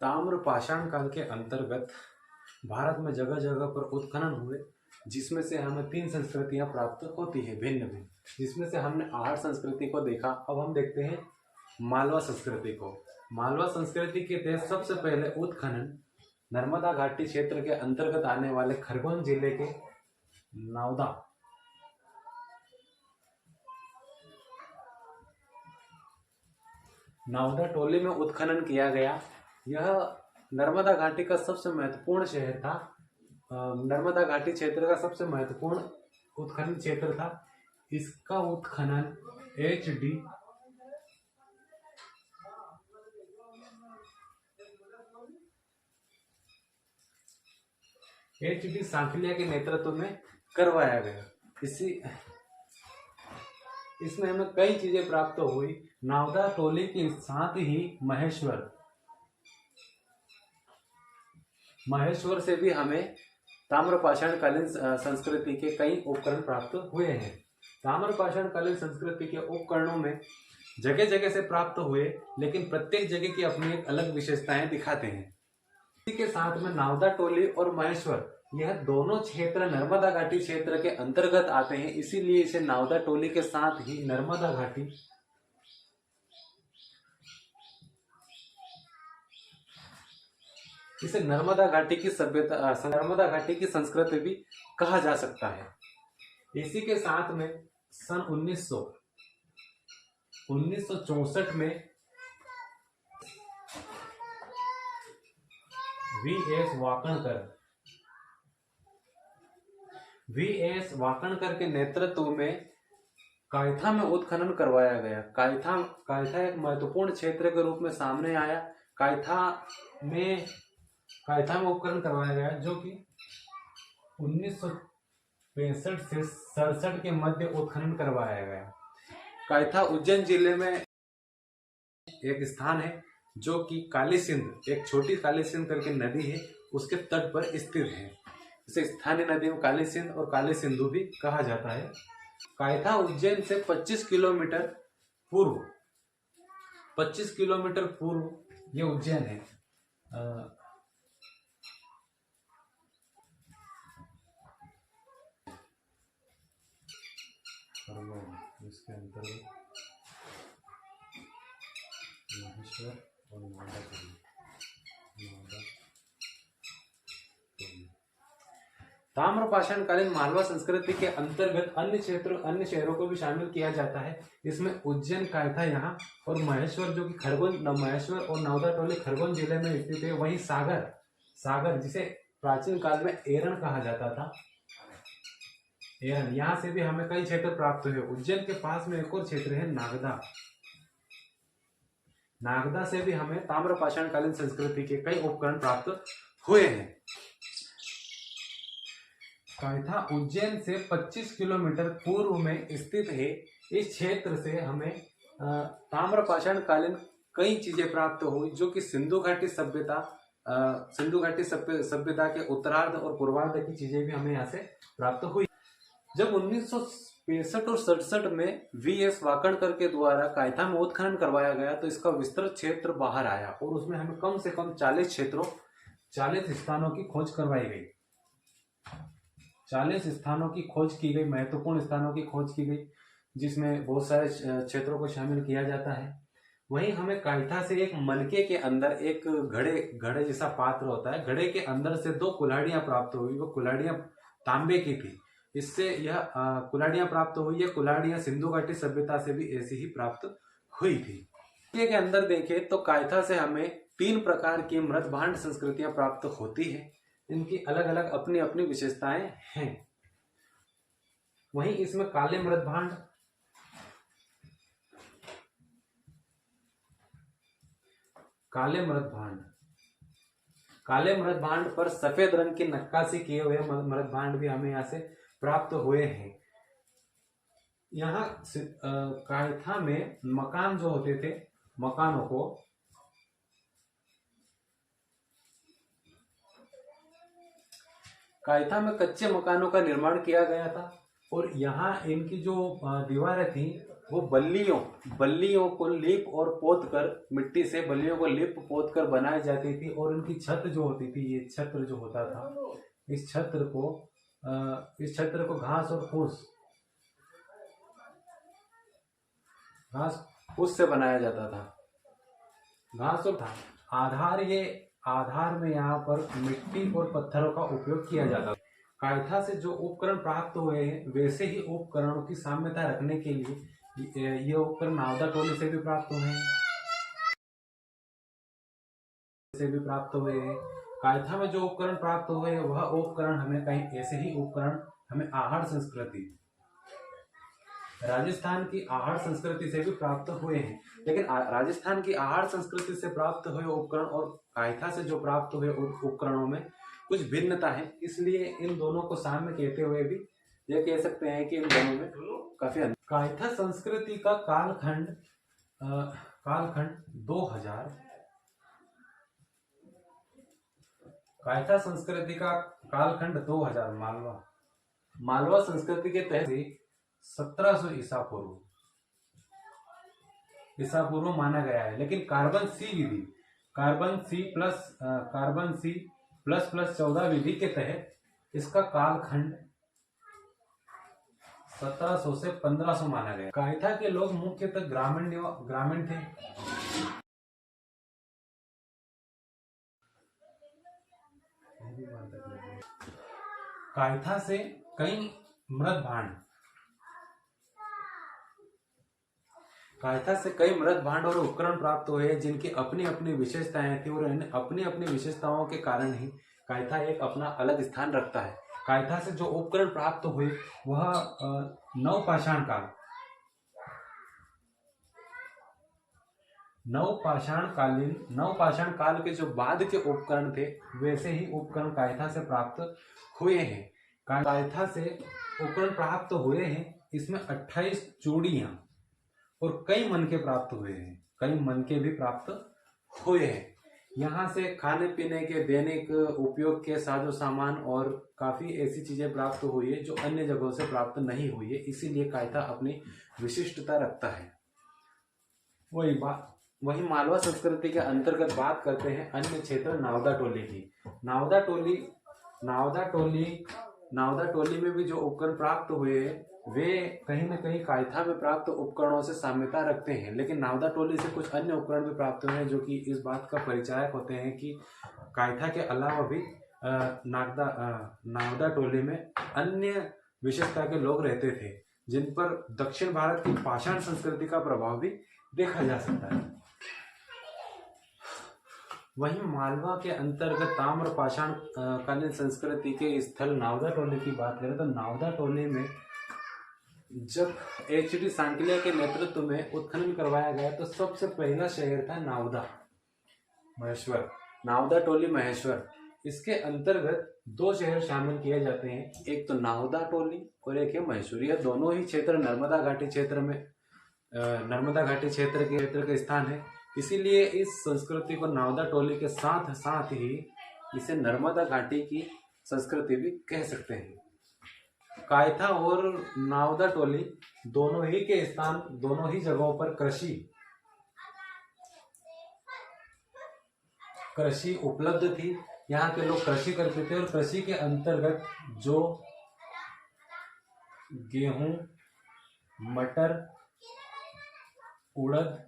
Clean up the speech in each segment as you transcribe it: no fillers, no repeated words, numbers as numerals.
ताम्र पाषाण काल के अंतर्गत भारत में जगह जगह पर उत्खनन हुए, जिसमें से हमें 3 संस्कृतियां प्राप्त होती है भिन्न भिन्न, जिसमें से हमने आहार संस्कृति को देखा। अब हम देखते हैं मालवा संस्कृति को। मालवा संस्कृति के तहत सबसे पहले उत्खनन नर्मदा घाटी क्षेत्र के अंतर्गत आने वाले खरगोन जिले के नावदा टोली में उत्खनन किया गया। यह नर्मदा घाटी का सबसे महत्वपूर्ण शहर था। नर्मदा घाटी क्षेत्र का सबसे महत्वपूर्ण उत्खनन क्षेत्र था। इसका उत्खनन एच डी सांखलिया के नेतृत्व में करवाया गया। इसमें हमें कई चीजें प्राप्त हुई। नावदा टोली के साथ ही महेश्वर से भी हमें ताम्रपाषाण कालीन संस्कृति के कई उपकरण प्राप्त हुए हैं। ताम्रपाषाण कालीन संस्कृति के उपकरणों में जगह जगह से प्राप्त हुए, लेकिन प्रत्येक जगह की अपनी एक अलग विशेषताएं दिखाते हैं। इसी के साथ में नावदा टोली और महेश्वर, यह दोनों क्षेत्र नर्मदा घाटी क्षेत्र के अंतर्गत आते हैं, इसीलिए इसे नावदा टोली के साथ ही नर्मदा घाटी इसे नर्मदा घाटी की सभ्यता, नर्मदा घाटी की संस्कृति भी कहा जा सकता है। इसी के साथ में सन 1964 में वी.एस. वाकणकर के नेतृत्व में कायथा में उत्खनन करवाया गया। कायथा एक महत्वपूर्ण क्षेत्र के रूप में सामने आया। कायथा में उपखनन करवाया गया, जो कि 1965 से 67 के मध्य उत्खनन करवाया गया। कायथा उज्जैन जिले में एक स्थान है, जो कि काली सिंध, एक छोटी काली सिंध करके नदी है, उसके तट पर स्थित है। इसे स्थानीय नदी में काली सिंध और काली सिंधु भी कहा जाता है। कायथा उज्जैन से 25 किलोमीटर पूर्व ये उज्जैन है। इसके अंतर्गत महेश्वर और नावदा टोली। ताम्रपाषाण कालीन मालवा संस्कृति के अंतर्गत अन्य शहरों को भी शामिल किया जाता है। इसमें उज्जैन, कायथा यहाँ और महेश्वर, जो कि महेश्वर और नावदा टोली खरगोन जिले में स्थित है। वहीं सागर जिसे प्राचीन काल में एरन कहा जाता था, एरन, यहाँ से भी हमें कई क्षेत्र प्राप्त हुए। उज्जैन के पास में एक और क्षेत्र है नागदा से भी हमें ताम्रपाषाण कालीन संस्कृति के कई उपकरण प्राप्त हुए हैं। कायथा उज्जैन से 25 किलोमीटर पूर्व में स्थित है। इस क्षेत्र से हमें ताम्रपाषाण कालीन कई चीजें प्राप्त हुई, जो कि सिंधु घाटी सभ्यता के उत्तरार्ध और पूर्वार्ध की चीजें भी हमें यहाँ से प्राप्त हुई। जब 1965 और 67 में वी.एस. वाकणकर के द्वारा कायथा में उत्खनन करवाया गया, तो इसका विस्तृत क्षेत्र बाहर आया और उसमें हमें कम से कम 40 स्थानों की खोज करवाई गई। 40 स्थानों की खोज की गई, महत्वपूर्ण स्थानों की खोज की गई, जिसमें बहुत सारे क्षेत्रों को शामिल किया जाता है। वहीं हमें कायथा से एक मनके के अंदर एक घड़े जैसा पात्र होता है, घड़े के अंदर से 2 कुल्हाड़ियां प्राप्त हुई। वो कुल्हाड़ियां तांबे की थी। इससे यह कुल्हाड़ियां प्राप्त हुई। ये कुल्हाड़ियां सिंधु घाटी सभ्यता से भी ऐसी ही प्राप्त हुई थी। के अंदर देखें तो कायथा से हमें 3 प्रकार की मृदभांड संस्कृतियां प्राप्त होती है। इनकी अलग अलग अपनी अपनी विशेषताएं हैं। वहीं इसमें काले मृदभांड पर सफेद रंग की नक्काशी किए हुए मृदभांड भी हमें यहाँ से प्राप्त हुए हैं। यहाँ कायथा में मकान जो होते थे, मकानों को कायथा में कच्चे मकानों का निर्माण किया गया था और यहाँ इनकी जो दीवारें थी वो बल्लियों को लीप और पोत कर, मिट्टी से बल्लियों को लीप पोत कर बनाई जाती थी। और इनकी छत जो होती थी, ये छत्र जो होता था, इस छत्र को घास फूस से बनाया जाता था। घास और आधार में यहाँ पर मिट्टी और पत्थरों का उपयोग किया जाता था। कायथा से जो उपकरण प्राप्त हुए हैं, वैसे ही उपकरणों की साम्यता रखने के लिए ये उपकरण नावदा टोली से भी प्राप्त हुए हैं। कायथा में जो उपकरण प्राप्त हुए हैं, वह उपकरण हमें कहीं ऐसे ही उपकरण हमें आहड़ संस्कृति, राजस्थान की आहड़ संस्कृति से भी प्राप्त हुए हैं। लेकिन राजस्थान की आहड़ संस्कृति से प्राप्त हुए उपकरण और कायथा से जो प्राप्त हुए उपकरणों में कुछ भिन्नता है। इसलिए इन दोनों को साम्य कहते हुए भी यह कह सकते हैं कि इन दोनों में काफी अंतर। कायथा संस्कृति का कालखंड 2000। कायथा संस्कृति का कालखंड 2000 मालवा संस्कृति के तहत 1700 ईसा पूर्व माना गया है। लेकिन कार्बन सी प्लस 14 विधि के तहत इसका कालखंड 1700 से 1500 माना गया। कायथा के लोग मुख्यतः ग्रामीण थे। कायथा से कई मृत भांड और उपकरण प्राप्त हुए, जिनकी अपनी अपनी विशेषताएं थी। और इन अपनी अपनी विशेषताओं के कारण ही कायथा एक अपना अलग स्थान रखता है। कायथा से जो उपकरण प्राप्त हुए वह नवपाषाण काल के जो बाद के उपकरण थे, वैसे ही उपकरण कायथा से प्राप्त हुए हैं। कायथा से उपकरण प्राप्त हुए हैं, इसमें 28 चूड़ियां और कई मनके प्राप्त हुए हैं। यहाँ से खाने पीने के दैनिक उपयोग के साजो सामान और काफी ऐसी चीजें प्राप्त हुई है जो अन्य जगहों से प्राप्त नहीं हुई है। इसीलिए कायथा अपनी विशिष्टता रखता है। वही मालवा संस्कृति के अंतर्गत बात करते हैं अन्य क्षेत्र नावदा टोली की। नावदा टोली में भी जो उपकरण प्राप्त हुए हैं, वे कहीं न कहीं कायथा में प्राप्त उपकरणों से साम्यता रखते हैं। लेकिन नावदा टोली से कुछ अन्य उपकरण भी प्राप्त हुए हैं, जो कि इस बात का परिचायक होते हैं कि कायथा के अलावा भी नावदा टोली में अन्य विशेषता के लोग रहते थे, जिन पर दक्षिण भारत की पाषाण संस्कृति का प्रभाव भी देखा जा सकता है। वहीं मालवा के अंतर्गत ताम्र पाषाण कालीन संस्कृति के स्थल नावदा टोली की बात करें तो नावदा टोली में जब HD सांकलिया के नेतृत्व में उत्खनन करवाया गया तो सबसे पहला शहर था नावदा टोली महेश्वर। इसके अंतर्गत 2 शहर शामिल किए जाते हैं, एक तो नावदा टोली और एक है महेश्वर। यह दोनों ही क्षेत्र नर्मदा घाटी क्षेत्र के स्थान है। इसीलिए इस संस्कृति को नावदा टोली के साथ साथ ही इसे नर्मदा घाटी की संस्कृति भी कह सकते हैं। कायथा और नावदा टोली दोनों ही जगहों पर कृषि उपलब्ध थी। यहाँ के लोग कृषि करते थे और कृषि के अंतर्गत जो गेहूं, मटर, उड़द,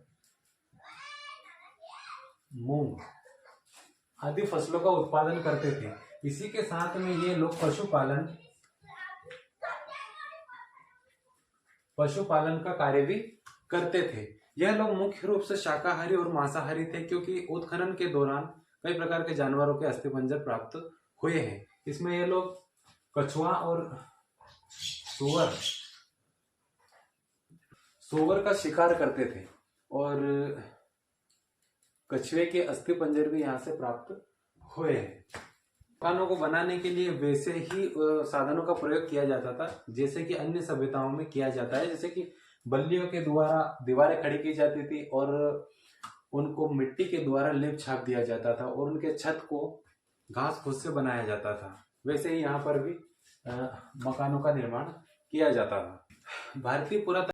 मूंग आदि फसलों का उत्पादन करते थे। इसी के साथ में ये लोग पशुपालन का कार्य भी करते थे। यह लोग मुख्य रूप से शाकाहारी और मांसाहारी थे, क्योंकि उत्खनन के दौरान कई प्रकार के जानवरों के अस्थिपंजर प्राप्त हुए हैं। इसमें ये लोग कछुआ और सूअर का शिकार करते थे और कछुए के अस्थिपंजर भी यहाँ से प्राप्त हुए हैं। मकानों को बनाने के लिए वैसे ही साधनों का प्रयोग किया जाता था जैसे कि अन्य सभ्यताओं में किया जाता है। जैसे कि बल्लियों के द्वारा दीवारें खड़ी की जाती थी और उनको मिट्टी के द्वारा लेप छाप दिया जाता था और उनके छत को घास फूस से बनाया जाता था। वैसे ही यहाँ पर भी मकानों का निर्माण किया जाता था। भारतीय पुरातत्व